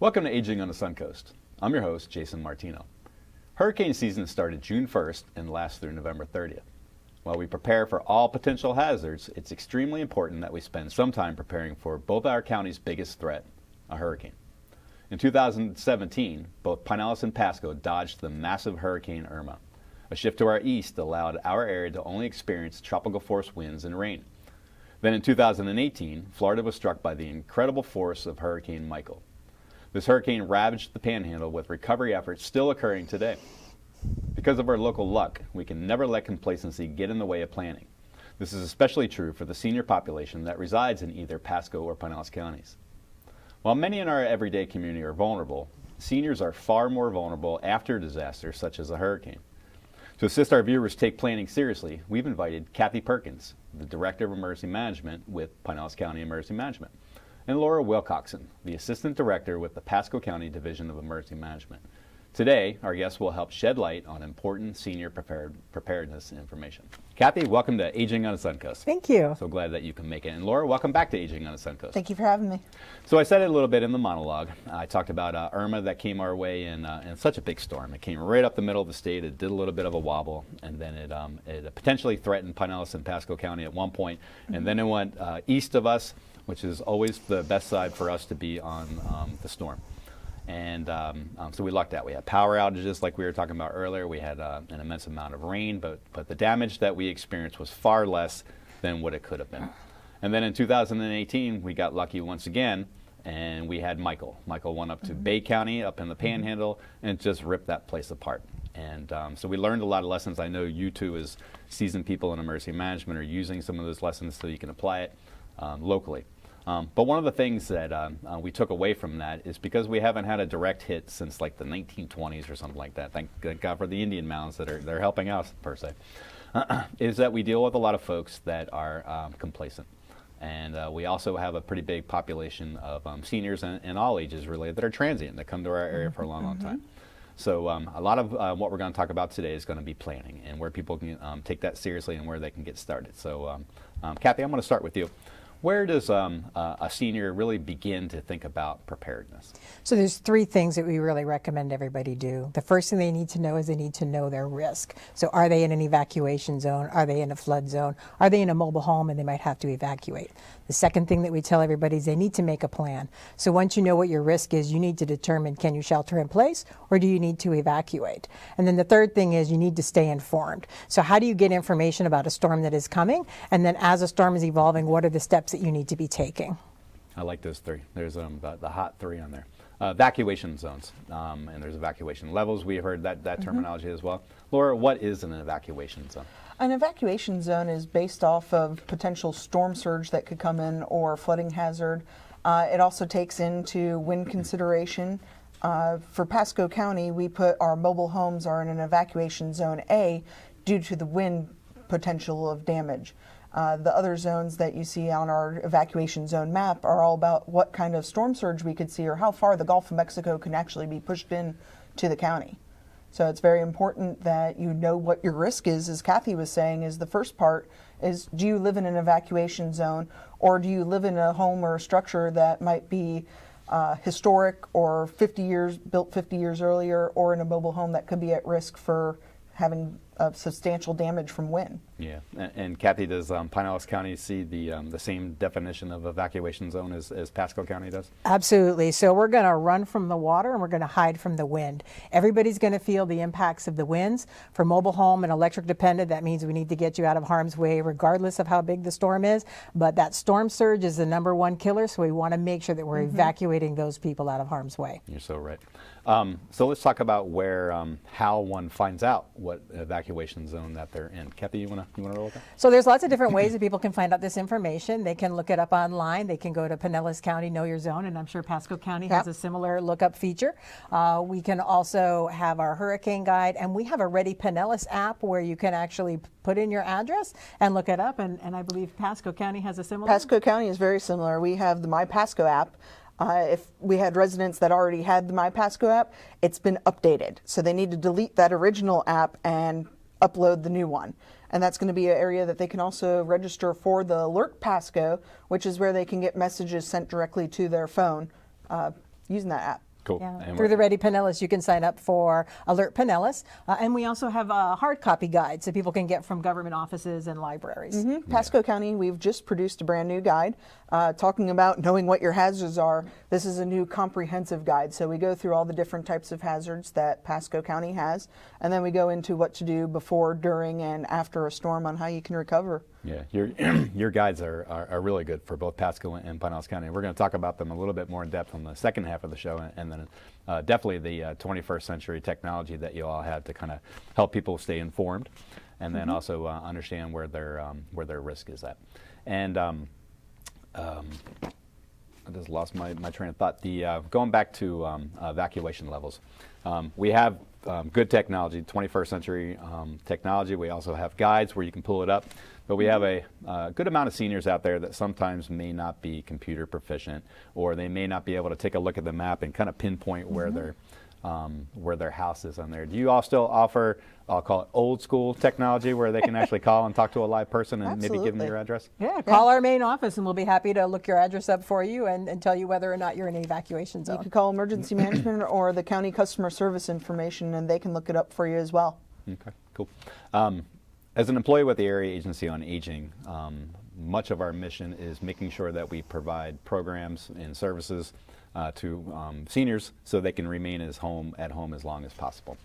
Welcome to Aging on the Suncoast. I'm your host, Jason Martino. Hurricane season started June 1st and lasts through November 30th. While we prepare for all potential hazards, it's extremely important that we spend some time preparing for both our county's biggest threat, a hurricane. In 2017, both Pinellas and Pasco dodged the massive Hurricane Irma. A shift to our east allowed our area to only experience tropical force winds and rain. Then in 2018, Florida was struck by the incredible force of Hurricane Michael. This hurricane ravaged the Panhandle with recovery efforts still occurring today. Because of our local luck, we can never let complacency get in the way of planning. This is especially true for the senior population that resides in either Pasco or Pinellas counties. While many in our everyday community are vulnerable, seniors are far more vulnerable after disasters such as a hurricane. To assist our viewers take planning seriously, we've invited Kathy Perkins, the Director of Emergency Management with Pinellas County Emergency Management, and Laura Wilcoxon, the Assistant Director with the Pasco County Division of Emergency Management. Today, our guests will help shed light on important senior preparedness information. Kathy, welcome to Aging on the Suncoast. Thank you. So glad that you can make it. And Laura, welcome back to Aging on the Suncoast. Thank you for having me. So I said it a little bit in the monologue. I talked about Irma that came our way in such a big storm. It came right up the middle of the state. It did a little bit of a wobble, and then it potentially threatened Pinellas and Pasco County at one point, and then it went east of us, which is always the best side for us to be on the storm. And so we lucked out. We had power outages like we were talking about earlier. We had an immense amount of rain, but the damage that we experienced was far less than what it could have been. And then in 2018, we got lucky once again, and we had Michael. Michael went up to Bay County, up in the Panhandle, and just ripped that place apart. And so we learned a lot of lessons. I know you two, as seasoned people in emergency management, are using some of those lessons so you can apply it locally. But one of the things that we took away from that is because we haven't had a direct hit since like the 1920s or something like that, thank God for the Indian mounds that are helping us per se, is that we deal with a lot of folks that are complacent. And we also have a pretty big population of seniors and all ages really that are transient, that come to our area for a long, long time. So a lot of what we're going to talk about today is going to be planning and where people can take that seriously and where they can get started. So Kathy, I'm going to start with you. Where does a senior really begin to think about preparedness? So there's three things that we really recommend everybody do. The first thing they need to know is they need to know their risk. So are they in an evacuation zone? Are they in a flood zone? Are they in a mobile home and they might have to evacuate? The second thing that we tell everybody is they need to make a plan. So once you know what your risk is, you need to determine, can you shelter in place or do you need to evacuate? And then the third thing is you need to stay informed. So how do you get information about a storm that is coming? And then as a storm is evolving, what are the steps that you need to be taking? I like those three. There's the hot three on there. Evacuation zones, and there's evacuation levels. We have heard that terminology as well. Laura, what is an evacuation zone? An evacuation zone is based off of potential storm surge that could come in or flooding hazard. It also takes into wind consideration. For Pasco County, we put our mobile homes are in an evacuation zone A due to the wind potential of damage. The other zones that you see on our evacuation zone map are all about what kind of storm surge we could see or how far the Gulf of Mexico can actually be pushed in to the county. So it's very important that you know what your risk is, as Kathy was saying, is the first part is, do you live in an evacuation zone or do you live in a home or a structure that might be historic or built 50 years earlier, or in a mobile home that could be at risk for having substantial damage from wind. Yeah, and Kathy, does Pinellas County see the same definition of evacuation zone as Pasco County does? Absolutely. So we're going to run from the water and we're going to hide from the wind. Everybody's going to feel the impacts of the winds. For mobile home and electric dependent, that means we need to get you out of harm's way regardless of how big the storm is. But that storm surge is the #1 killer, so we want to make sure that we're evacuating those people out of harm's way. You're so right. So let's talk about how one finds out what evacuation zone that they're in. Kathy, you want to roll with that? So there's lots of different ways that people can find out this information. They can look it up online. They can go to Pinellas County Know Your Zone, and I'm sure Pasco County has a similar lookup feature. We can also have our hurricane guide, and we have a Ready Pinellas app where you can actually put in your address and look it up, and I believe Pasco County has a similar. Pasco County is very similar. We have the My Pasco app. If we had residents that already had the My Pasco app, it's been updated. So they need to delete that original app and upload the new one. And that's going to be an area that they can also register for the Alert Pasco, which is where they can get messages sent directly to their phone using that app. Cool. Yeah. And Through the Ready Pinellas, you can sign up for Alert Pinellas, and we also have hard copy guides that people can get from government offices and libraries. Pasco County, we've just produced a brand new guide talking about knowing what your hazards are. This is a new comprehensive guide, so we go through all the different types of hazards that Pasco County has, and then we go into what to do before, during, and after a storm on how you can recover. Yeah, your guides are really good for both Pasco and Pinellas County. We're going to talk about them a little bit more in depth on the second half of the show, and then definitely the 21st century technology that you all have to kind of help people stay informed, and then also understand where their risk is at. And I just lost my train of thought. Going back to evacuation levels, we have good technology, 21st century technology. We also have guides where you can pull it up. But we have a good amount of seniors out there that sometimes may not be computer proficient, or they may not be able to take a look at the map and kind of pinpoint where their house is on there. Do you all still offer, I'll call it old school technology, where they can actually call and talk to a live person and maybe give them your address? Yeah, call our main office and we'll be happy to look your address up for you and tell you whether or not you're in an evacuation zone. You could call emergency management or the county customer service information, and they can look it up for you as well. Okay, cool. As an employee with the Area Agency on Aging, much of our mission is making sure that we provide programs and services to seniors so they can remain at home as long as possible.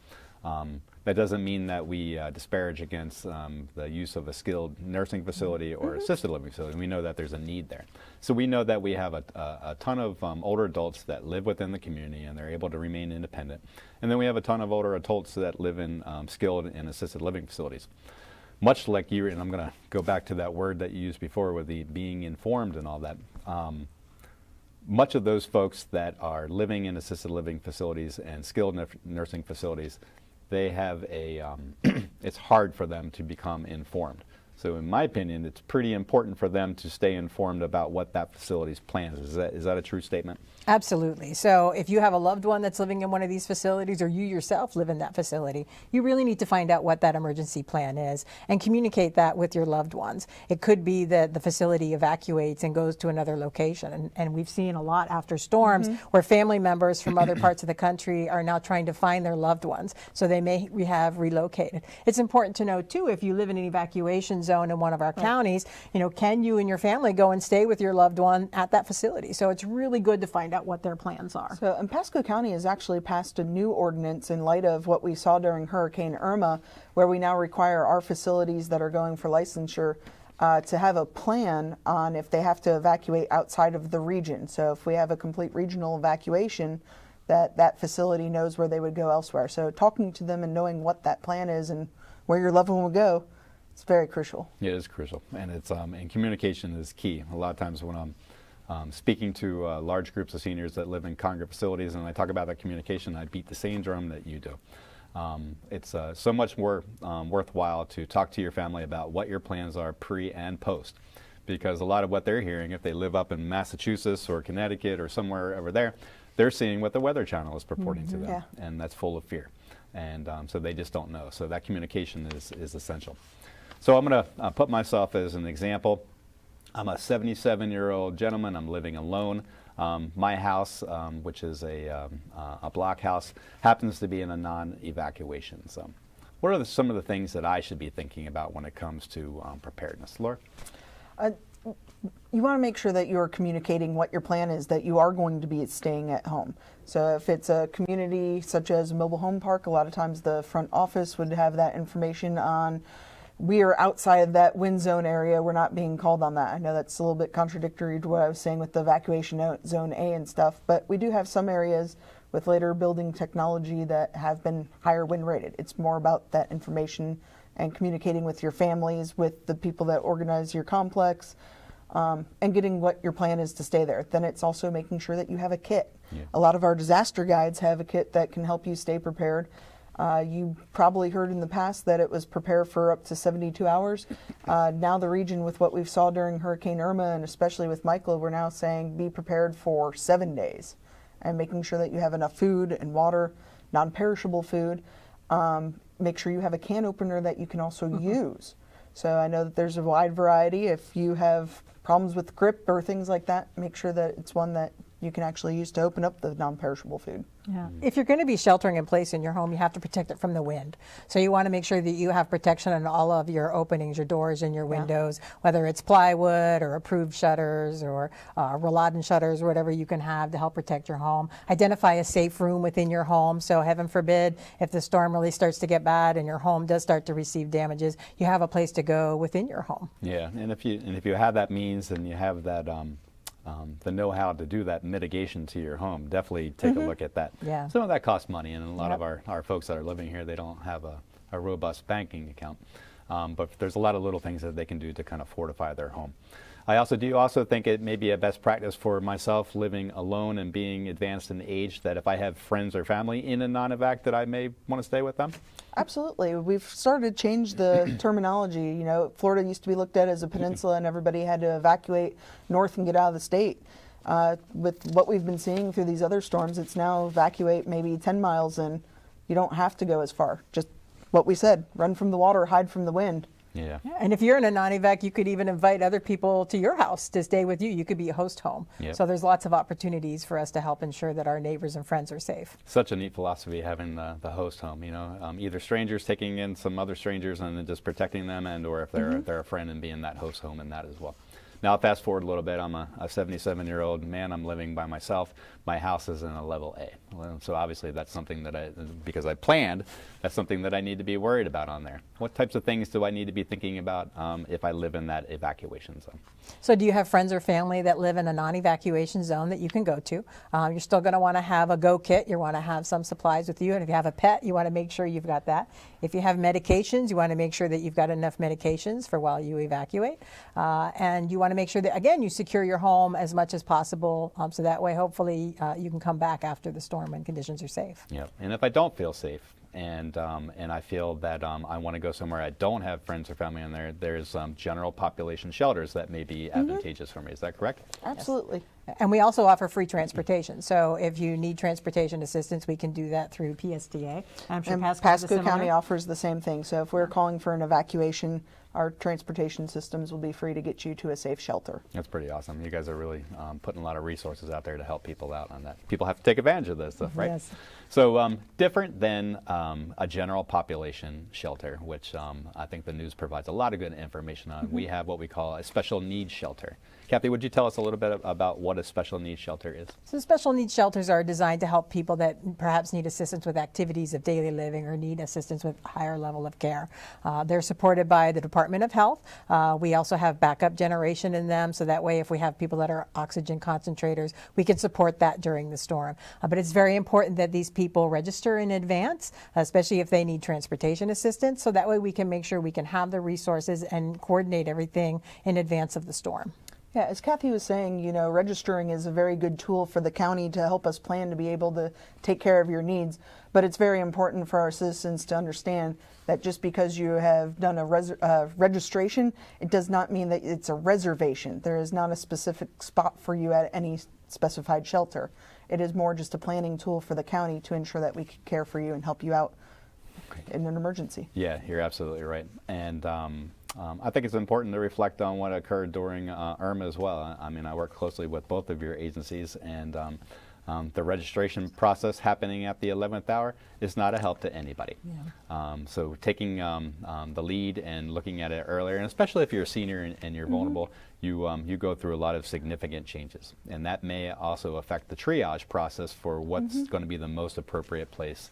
That doesn't mean that we disparage against the use of a skilled nursing facility or assisted living facility. We know that there's a need there. So we know that we have a ton of older adults that live within the community and they're able to remain independent. And then we have a ton of older adults that live in skilled and assisted living facilities. Much like you, and I'm going to go back to that word that you used before with the being informed and all that, much of those folks that are living in assisted living facilities and skilled nursing facilities, they have it's hard for them to become informed. So in my opinion, it's pretty important for them to stay informed about what that facility's plans is. Is that a true statement? Absolutely. So if you have a loved one that's living in one of these facilities, or you yourself live in that facility, you really need to find out what that emergency plan is and communicate that with your loved ones. It could be that the facility evacuates and goes to another location. And we've seen a lot after storms where family members from other parts of the country are now trying to find their loved ones. So they may have relocated. It's important to know, too, if you live in an evacuation zone in one of our counties, can you and your family go and stay with your loved one at that facility? So it's really good to find out what their plans are. So, and Pasco County has actually passed a new ordinance in light of what we saw during Hurricane Irma, where we now require our facilities that are going for licensure to have a plan on if they have to evacuate outside of the region. So if we have a complete regional evacuation, that facility knows where they would go elsewhere. So talking to them and knowing what that plan is and where your loved one will go, it's very crucial. Yeah, it is crucial, and and communication is key. A lot of times when I'm speaking to large groups of seniors that live in congregate facilities, and I talk about that communication, I beat the same drum that you do. It's so much more worthwhile to talk to your family about what your plans are pre and post, because a lot of what they're hearing, if they live up in Massachusetts or Connecticut or somewhere over there, they're seeing what the Weather Channel is purporting to them, and that's full of fear. And so they just don't know. So that communication is essential. So I'm going to put myself as an example. I'm a 77-year-old gentleman. I'm living alone. My house, which is a block house, happens to be in a non-evacuation zone. What are some of the things that I should be thinking about when it comes to preparedness? Laura? You want to make sure that you're communicating what your plan is, that you are going to be staying at home. So if it's a community such as a mobile home park, a lot of times the front office would have that information on, we are outside of that wind zone area, we're not being called on that. I know that's a little bit contradictory to what I was saying with the evacuation zone A and stuff, but we do have some areas with later building technology that have been higher wind rated. It's more about that information and communicating with your families, with the people that organize your complex, and getting what your plan is to stay there. Then it's also making sure that you have a kit. Yeah. A lot of our disaster guides have a kit that can help you stay prepared. You probably heard in the past that it was prepare for up to 72 hours. Now the region, with what we saw during Hurricane Irma and especially with Michael, we're now saying be prepared for 7 days, and making sure that you have enough food and water, non-perishable food. Make sure you have a can opener that you can also use. So I know that there's a wide variety. If you have problems with grip or things like that, make sure that it's one that you can actually use to open up the non-perishable food. Yeah. If you're going to be sheltering in place in your home, you have to protect it from the wind. So you want to make sure that you have protection on all of your openings, your doors and your windows, whether it's plywood or approved shutters or Rolladin shutters or whatever you can have to help protect your home. Identify a safe room within your home. So heaven forbid, if the storm really starts to get bad and your home does start to receive damages, you have a place to go within your home. Yeah, and if you have that means and you have that the know-how to do that mitigation to your home, definitely take a look at that. Yeah. Some of that costs money, and a lot of our folks that are living here, they don't have a robust banking account. But there's a lot of little things that they can do to kind of fortify their home. Do you also think it may be a best practice for myself living alone and being advanced in age that if I have friends or family in a non-evac that I may want to stay with them? Absolutely. We've started to change the terminology. You know, Florida used to be looked at as a peninsula and everybody had to evacuate north and get out of the state. With what we've been seeing through these other storms, it's now evacuate maybe 10 miles and you don't have to go as far. Just what we said, run from the water, hide from the wind. Yeah. And if you're in a non-evac, you could even invite other people to your house to stay with you. You could be a host home. Yep. So there's lots of opportunities for us to help ensure that our neighbors and friends are safe. Such a neat philosophy having the host home, you know, either strangers taking in some other strangers and then just protecting them, and or if they're a friend and being that host home in that as well. Now fast forward a little bit, I'm a 77-year-old man, I'm living by myself. My house is in a level A. So obviously that's something that because I planned, that's something that I need to be worried about on there. What types of things do I need to be thinking about if I live in that evacuation zone? So do you have friends or family that live in a non-evacuation zone that you can go to? You're still going to want to have a go kit. You want to have some supplies with you. And if you have a pet, you want to make sure you've got that. If you have medications, you want to make sure that you've got enough medications for while you evacuate. And you want to make sure that, again, you secure your home as much as possible so that way, hopefully, you can come back after the storm when conditions are safe. Yep. And if I don't feel safe, and I feel that I want to go somewhere I don't have friends or family in there, there's general population shelters that may be advantageous for me. Is that correct? Absolutely. Yes. And we also offer free transportation. So if you need transportation assistance, we can do that through PSTA. I'm sure Pasco County offers the same thing. So if we're calling for an evacuation, our transportation systems will be free to get you to a safe shelter. That's pretty awesome. You guys are really putting a lot of resources out there to help people out on that. People have to take advantage of this stuff, right? Yes. So different than a general population shelter, which I think the news provides a lot of good information on. We have what we call a special needs shelter. Kathy, would you tell us a little bit about what a special needs shelter is? So special needs shelters are designed to help people that perhaps need assistance with activities of daily living or need assistance with higher level of care. They're supported by the Department of Health. We also have backup generation in them, so that way if we have people that are oxygen concentrators, we can support that during the storm. But it's very important that these people register in advance, especially if they need transportation assistance, so that way we can make sure we can have the resources and coordinate everything in advance of the storm. Yeah, as Kathy was saying, you know, registering is a very good tool for the county to help us plan to be able to take care of your needs. But it's very important for our citizens to understand that just because you have done a registration, it does not mean that it's a reservation. There is not a specific spot for you at any specified shelter. It is more just a planning tool for the county to ensure that we can care for you and help you out in an emergency. Yeah, you're absolutely right. And I think it's important to reflect on what occurred during Irma as well. I mean, I work closely with both of your agencies, and the registration process happening at the 11th hour is not a help to anybody. Yeah. So taking the lead and looking at it earlier, and especially if you're a senior and you're vulnerable, you go through a lot of significant changes. And that may also affect the triage process for what's going to be the most appropriate place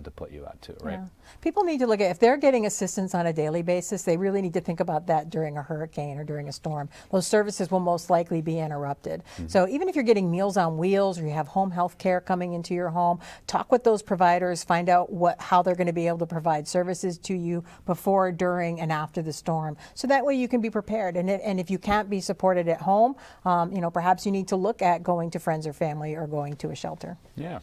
to put you out to, right? Yeah. People need to look at, if they're getting assistance on a daily basis, they really need to think about that during a hurricane or during a storm. Those services will most likely be interrupted. So even if you're getting Meals on Wheels or you have home health care coming into your home, talk with those providers, find out how they're going to be able to provide services to you before, during, and after the storm. So that way you can be prepared. And if you can't be supported at home, you know, perhaps you need to look at going to friends or family or going to a shelter. Yeah.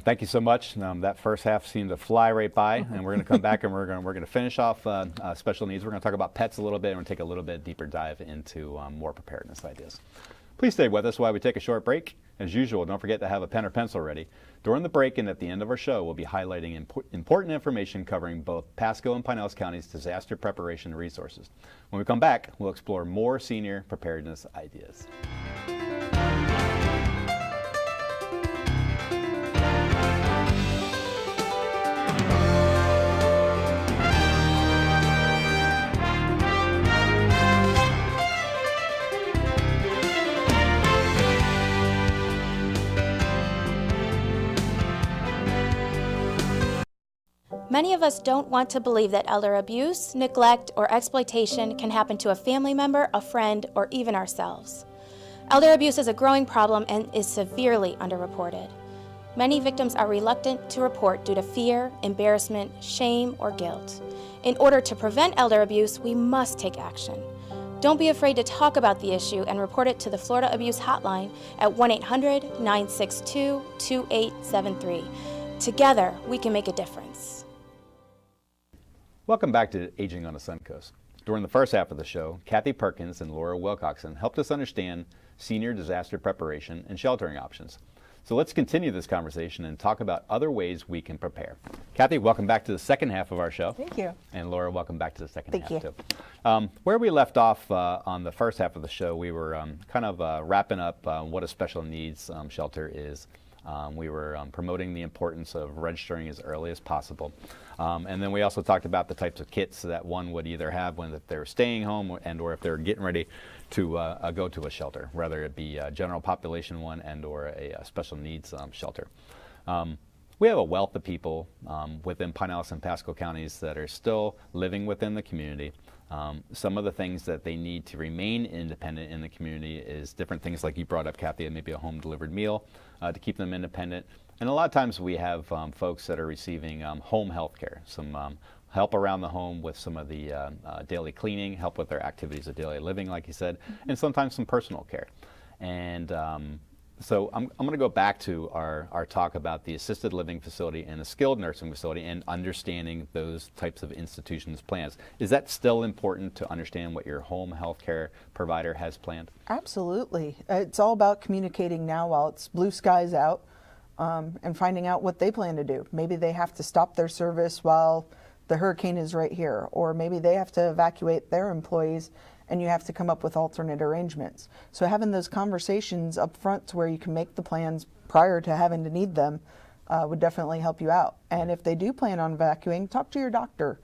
Thank you so much. That first half seemed to fly right by, and we're going to come back and we're going to finish off special needs. We're going to talk about pets a little bit, and we're going to take a little bit deeper dive into more preparedness ideas. Please stay with us while we take a short break. As usual, don't forget to have a pen or pencil ready. During the break and at the end of our show, we'll be highlighting important information covering both Pasco and Pinellas County's disaster preparation resources. When we come back, we'll explore more senior preparedness ideas. Many of us don't want to believe that elder abuse, neglect, or exploitation can happen to a family member, a friend, or even ourselves. Elder abuse is a growing problem and is severely underreported. Many victims are reluctant to report due to fear, embarrassment, shame, or guilt. In order to prevent elder abuse, we must take action. Don't be afraid to talk about the issue and report it to the Florida Abuse Hotline at 1-800-962-2873. Together, we can make a difference. Welcome back to Aging on the Suncoast. During the first half of the show, Kathy Perkins and Laura Wilcoxon helped us understand senior disaster preparation and sheltering options. So let's continue this conversation and talk about other ways we can prepare. Kathy, welcome back to the second half of our show. Thank you. And Laura, welcome back to the second half you. too. Where we left off on the first half of the show, we were wrapping up what a special needs shelter is. We were promoting the importance of registering as early as possible. And then we also talked about the types of kits that one would either have when they're staying home and or if they're getting ready to go to a shelter, whether it be a general population one and or a special needs shelter. We have a wealth of people within Pinellas and Pasco counties that are still living within the community. Some of the things that they need to remain independent in the community is different things like you brought up, Kathy, maybe a home-delivered meal to keep them independent. And a lot of times we have folks that are receiving home health care, some help around the home with some of the daily cleaning, help with their activities of daily living, like you said, and sometimes some personal care. And so I'm going to go back to our talk about the assisted living facility and the skilled nursing facility and understanding those types of institutions' plans. Is that still important to understand what your home health care provider has planned? Absolutely. It's all about communicating now while it's blue skies out and finding out what they plan to do. Maybe they have to stop their service while the hurricane is right here, or maybe they have to evacuate their employees and you have to come up with alternate arrangements. So having those conversations up front to where you can make the plans prior to having to need them would definitely help you out. And if they do plan on evacuating, talk to your doctor.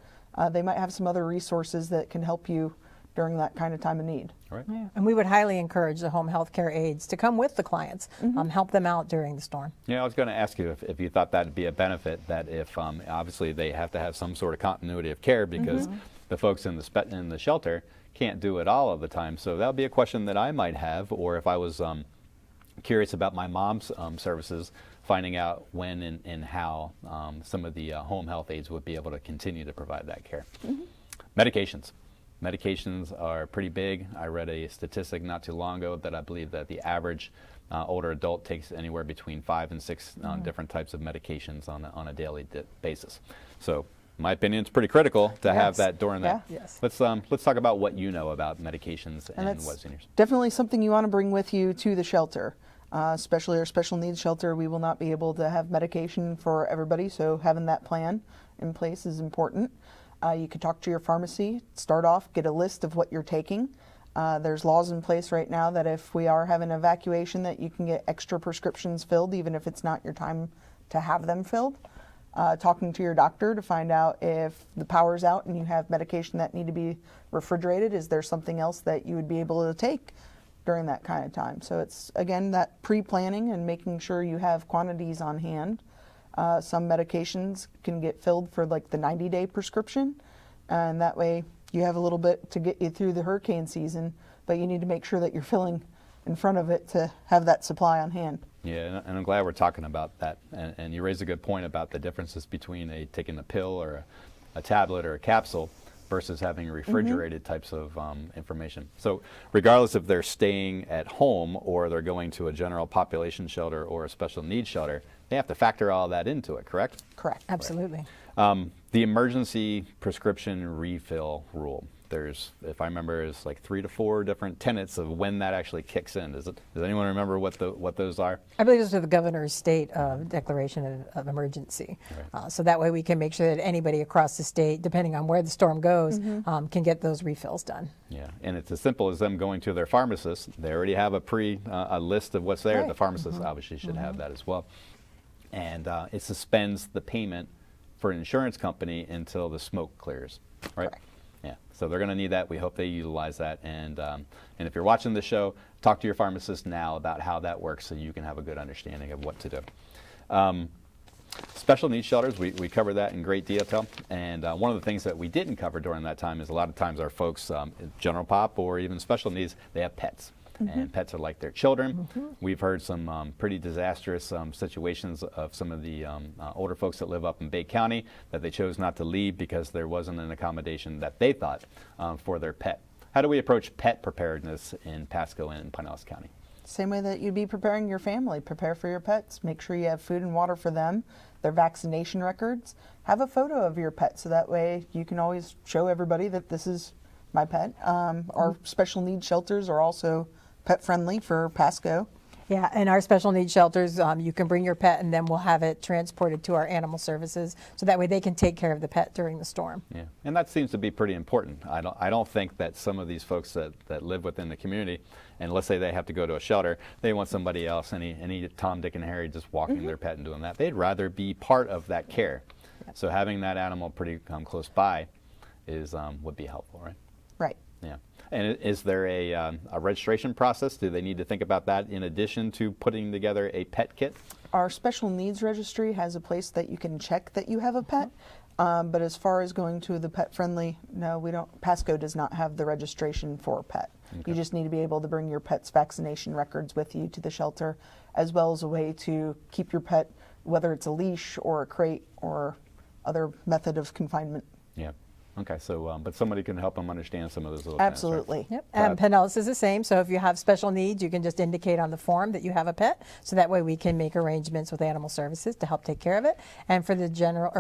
They might have some other resources that can help you during that kind of time of need. All right. Yeah. And we would highly encourage the home health care aides to come with the clients, help them out during the storm. Yeah, I was going to ask you if you thought that would be a benefit, that if obviously they have to have some sort of continuity of care because the folks in the shelter can't do it all of the time. So that would be a question that I might have, or if I was curious about my mom's services, finding out when and how some of the home health aides would be able to continue to provide that care. Medications. Medications are pretty big. I read a statistic not too long ago that I believe that the average older adult takes anywhere between 5 and 6 different types of medications on a daily basis. So in my opinion, it's pretty critical to have that during that. Yes. Let's talk about what you know about medications and what seniors. Definitely something you want to bring with you to the shelter, especially our special needs shelter. We will not be able to have medication for everybody, so having that plan in place is important. You could talk to your pharmacy, start off, get a list of what you're taking. There's laws in place right now that if we are having evacuation, that you can get extra prescriptions filled, even if it's not your time to have them filled. Talking to your doctor to find out if the power's out and you have medication that need to be refrigerated. Is there something else that you would be able to take during that kind of time? So it's, again, that pre-planning and making sure you have quantities on hand. Some medications can get filled for like the 90-day prescription, and that way you have a little bit to get you through the hurricane season, but you need to make sure that you're filling in front of it to have that supply on hand. Yeah, and I'm glad we're talking about that. And you raise a good point about the differences between taking a pill or a tablet or a capsule versus having refrigerated types of information. So regardless if they're staying at home or they're going to a general population shelter or a special needs shelter, they have to factor all that into it, correct? Correct. Absolutely. The emergency prescription refill rule. there's, if I remember, is like 3 to 4 different tenets of when that actually kicks in. Does anyone remember what those are? I believe those are the governor's state declaration of emergency. Right. So that way we can make sure that anybody across the state, depending on where the storm goes, can get those refills done. Yeah, and it's as simple as them going to their pharmacist. They already have a list of what's there. Right. The pharmacist obviously should have that as well. And it suspends the payment for an insurance company until the smoke clears, right? Correct. Yeah, so they're going to need that. We hope they utilize that. And if you're watching the show, talk to your pharmacist now about how that works so you can have a good understanding of what to do. Special needs shelters, we covered that in great detail. And one of the things that we didn't cover during that time is a lot of times our folks, general pop or even special needs, they have pets. And pets are like their children. We've heard some pretty disastrous situations of some of the older folks that live up in Bay County that they chose not to leave because there wasn't an accommodation that they thought for their pet. How do we approach pet preparedness in Pasco and Pinellas County? Same way that you'd be preparing your family. Prepare for your pets. Make sure you have food and water for them, their vaccination records. Have a photo of your pet so that way you can always show everybody that this is my pet. Our special needs shelters are also pet friendly for Pasco. Yeah, and our special needs shelters, you can bring your pet and then we'll have it transported to our animal services so that way they can take care of the pet during the storm. Yeah, and that seems to be pretty important. I don't think that some of these folks that live within the community, and let's say they have to go to a shelter, they want somebody else, any Tom, Dick, and Harry just walking their pet and doing that. They'd rather be part of that care. Yep. So having that animal pretty close by is would be helpful, right? Right. Yeah. And is there a registration process? Do they need to think about that in addition to putting together a pet kit? Our special needs registry has a place that you can check that you have a pet. But as far as going to the pet friendly, no, we don't. Pasco does not have the registration for a pet. Okay. You just need to be able to bring your pet's vaccination records with you to the shelter, as well as a way to keep your pet, whether it's a leash or a crate or other method of confinement. Yeah. Okay, so but somebody can help them understand some of those little Absolutely. things, right? Yep. And Pinellas is the same. So if you have special needs, you can just indicate on the form that you have a pet. So that way we can make arrangements with animal services to help take care of it. And for the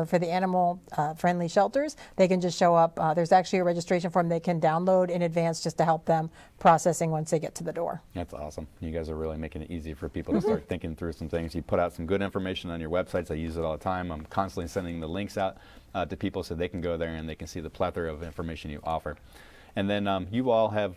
for the animal friendly shelters, they can just show up. There's actually a registration form they can download in advance just to help them processing once they get to the door. That's awesome. You guys are really making it easy for people to start thinking through some things. You put out some good information on your websites. I use it all the time. I'm constantly sending the links out to people so they can go there and they can see the plethora of information you offer. And then you all have,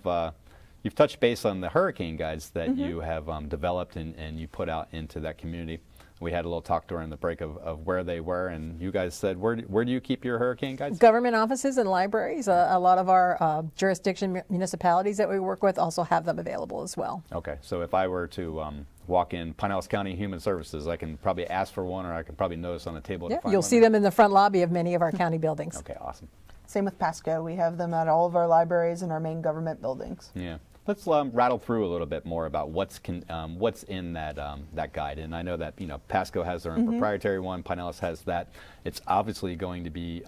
you've touched base on the hurricane guides that you have developed and you put out into that community. We had a little talk during the break of where they were, and you guys said, where do you keep your hurricane guides? Government offices and libraries. A lot of our jurisdiction municipalities that we work with also have them available as well. Okay, so if I were to walk in Pinellas County Human Services, I can probably ask for one, or I can probably notice on the table to find you'll one. See them in the front lobby of many of our county buildings. Okay, awesome. Same with Pasco. We have them at all of our libraries and our main government buildings. Yeah. Let's rattle through a little bit more about what's in that guide. And I know that Pasco has their own proprietary one. Pinellas has that. It's obviously going to be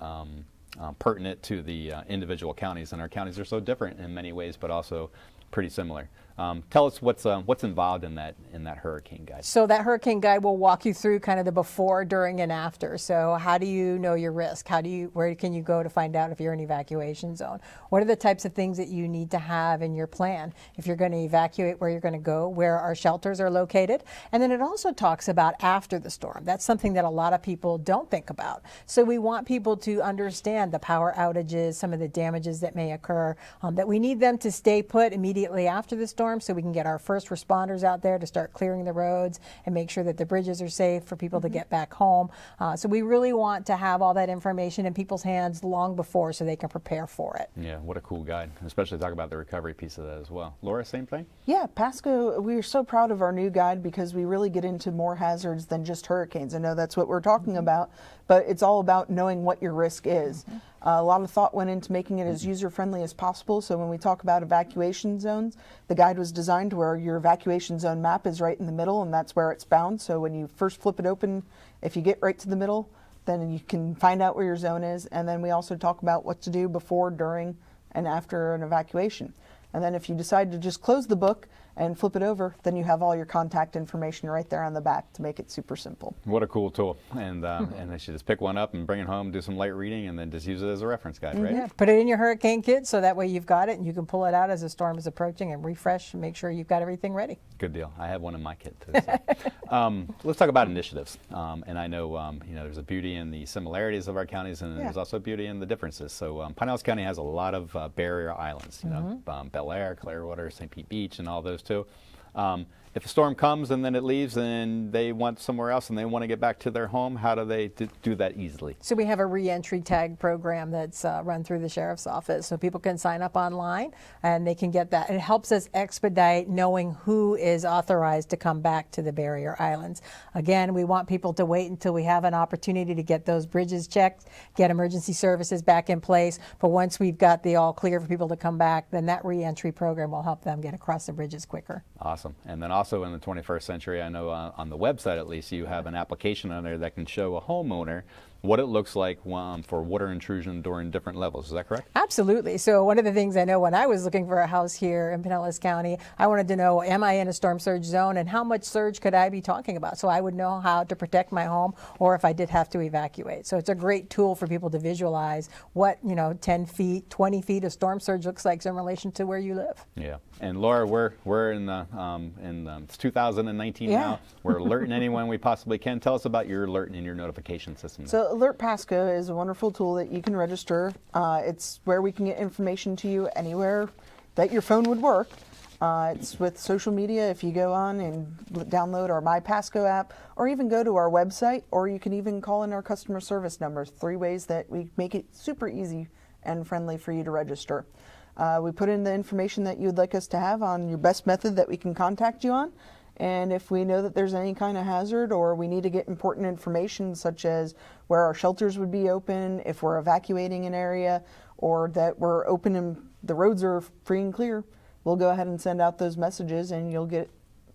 pertinent to the individual counties, and our counties are so different in many ways, but also pretty similar. Tell us what's involved in that hurricane guide. So that hurricane guide will walk you through kind of the before, during, and after. So how do you know your risk? Where can you go to find out if you're in evacuation zone? What are the types of things that you need to have in your plan? If you're going to evacuate, where you're going to go, where our shelters are located. And then it also talks about after the storm. That's something that a lot of people don't think about. So we want people to understand the power outages, some of the damages that may occur, that we need them to stay put immediately after the storm, so we can get our first responders out there to start clearing the roads and make sure that the bridges are safe for people to get back home. So we really want to have all that information in people's hands long before so they can prepare for it. Yeah, what a cool guide, especially talk about the recovery piece of that as well. Laura, same thing? Yeah, Pasco, we are so proud of our new guide because we really get into more hazards than just hurricanes. I know that's what we're talking about, but it's all about knowing what your risk is. A lot of thought went into making it as user-friendly as possible. So when we talk about evacuation zones, the guide was designed where your evacuation zone map is right in the middle, and that's where it's bound. So when you first flip it open, if you get right to the middle, then you can find out where your zone is. And then we also talk about what to do before, during, and after an evacuation. And then if you decide to just close the book and flip it over, then you have all your contact information right there on the back to make it super simple. What a cool tool. And they should just pick one up and bring it home, do some light reading, and then just use it as a reference guide, right? Yeah. Put it in your hurricane kit so that way you've got it and you can pull it out as a storm is approaching and refresh and make sure you've got everything ready. Good deal. I have one in my kit too. So. Let's talk about initiatives. And I know, there's a beauty in the similarities of our counties, and there's also beauty in the differences. So Pinellas County has a lot of barrier islands, Bel Air, Clearwater, St. Pete Beach, and all those too. If a storm comes and then it leaves and they want somewhere else and they want to get back to their home, how do they do that easily? So we have a Reentry Tag Program that's run through the Sheriff's Office. So people can sign up online and they can get that. It helps us expedite knowing who is authorized to come back to the barrier islands. Again, we want people to wait until we have an opportunity to get those bridges checked, get emergency services back in place. But once we've got the all clear for people to come back, then that Reentry Program will help them get across the bridges quicker. Awesome. And then also in the 21st century, I know on the website at least, you have an application on there that can show a homeowner what it looks like for water intrusion during different levels. Is that correct? Absolutely. So one of the things I know when I was looking for a house here in Pinellas County, I wanted to know, am I in a storm surge zone and how much surge could I be talking about? So I would know how to protect my home or if I did have to evacuate. So it's a great tool for people to visualize what, 10 feet, 20 feet of storm surge looks like in relation to where you live. Yeah. And Laura, we're in it's 2019 now. We're alerting anyone we possibly can. Tell us about your alert and your notification system. So Alert Pasco is a wonderful tool that you can register. It's where we can get information to you anywhere that your phone would work. It's with social media. If you go on and download our My Pasco app, or even go to our website, or you can even call in our customer service numbers. 3 ways that we make it super easy and friendly for you to register. We put in the information that you would like us to have on your best method that we can contact you on. And if we know that there's any kind of hazard or we need to get important information such as where our shelters would be open, if we're evacuating an area, or that we're open and the roads are free and clear, we'll go ahead and send out those messages and you'll get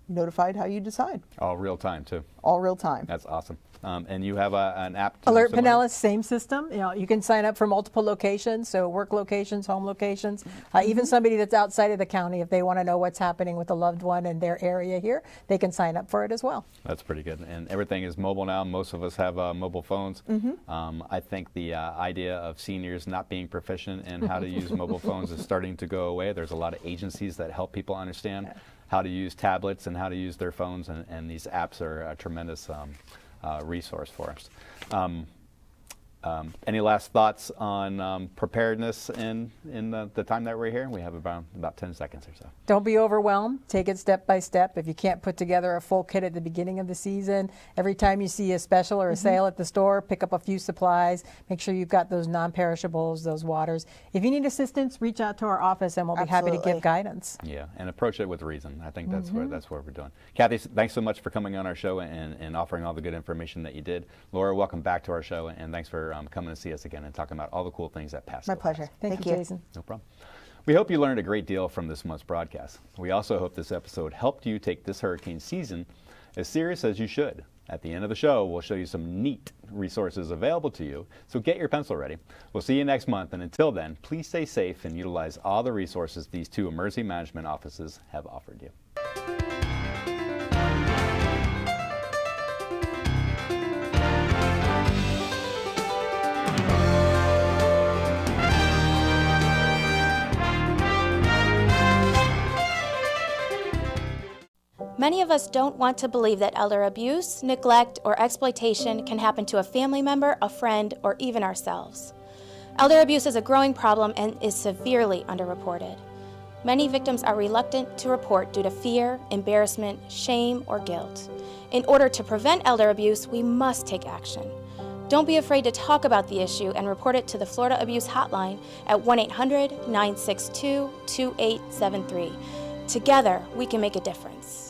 notified how you decide. All real time too. All real time. That's awesome. And you have an app? Alert Pinellas, same system. You can sign up for multiple locations, so work locations, home locations. Even somebody that's outside of the county, if they want to know what's happening with a loved one in their area here, they can sign up for it as well. That's pretty good. And everything is mobile now. Most of us have mobile phones. I think the idea of seniors not being proficient in how to use mobile phones is starting to go away. There's a lot of agencies that help people understand how to use tablets and how to use their phones, and these apps are a tremendous resource for us. Any last thoughts on preparedness in the time that we're here? We have about 10 seconds or so. Don't be overwhelmed. Take it step by step. If you can't put together a full kit at the beginning of the season, every time you see a special or a sale at the store, pick up a few supplies. Make sure you've got those non-perishables, those waters. If you need assistance, reach out to our office and we'll be happy to give guidance. Yeah, and approach it with reason. I think that's what we're doing. Kathy, thanks so much for coming on our show and offering all the good information that you did. Laura, welcome back to our show, and thanks for coming to see us again and talking about all the cool things that Pasco. My pleasure. Thank you, Jason. No problem. We hope you learned a great deal from this month's broadcast. We also hope this episode helped you take this hurricane season as serious as you should. At the end of the show, we'll show you some neat resources available to you, so get your pencil ready. We'll see you next month, and until then, please stay safe and utilize all the resources these two emergency management offices have offered you. Many of us don't want to believe that elder abuse, neglect, or exploitation can happen to a family member, a friend, or even ourselves. Elder abuse is a growing problem and is severely underreported. Many victims are reluctant to report due to fear, embarrassment, shame, or guilt. In order to prevent elder abuse, we must take action. Don't be afraid to talk about the issue and report it to the Florida Abuse Hotline at 1-800-962-2873. Together, we can make a difference.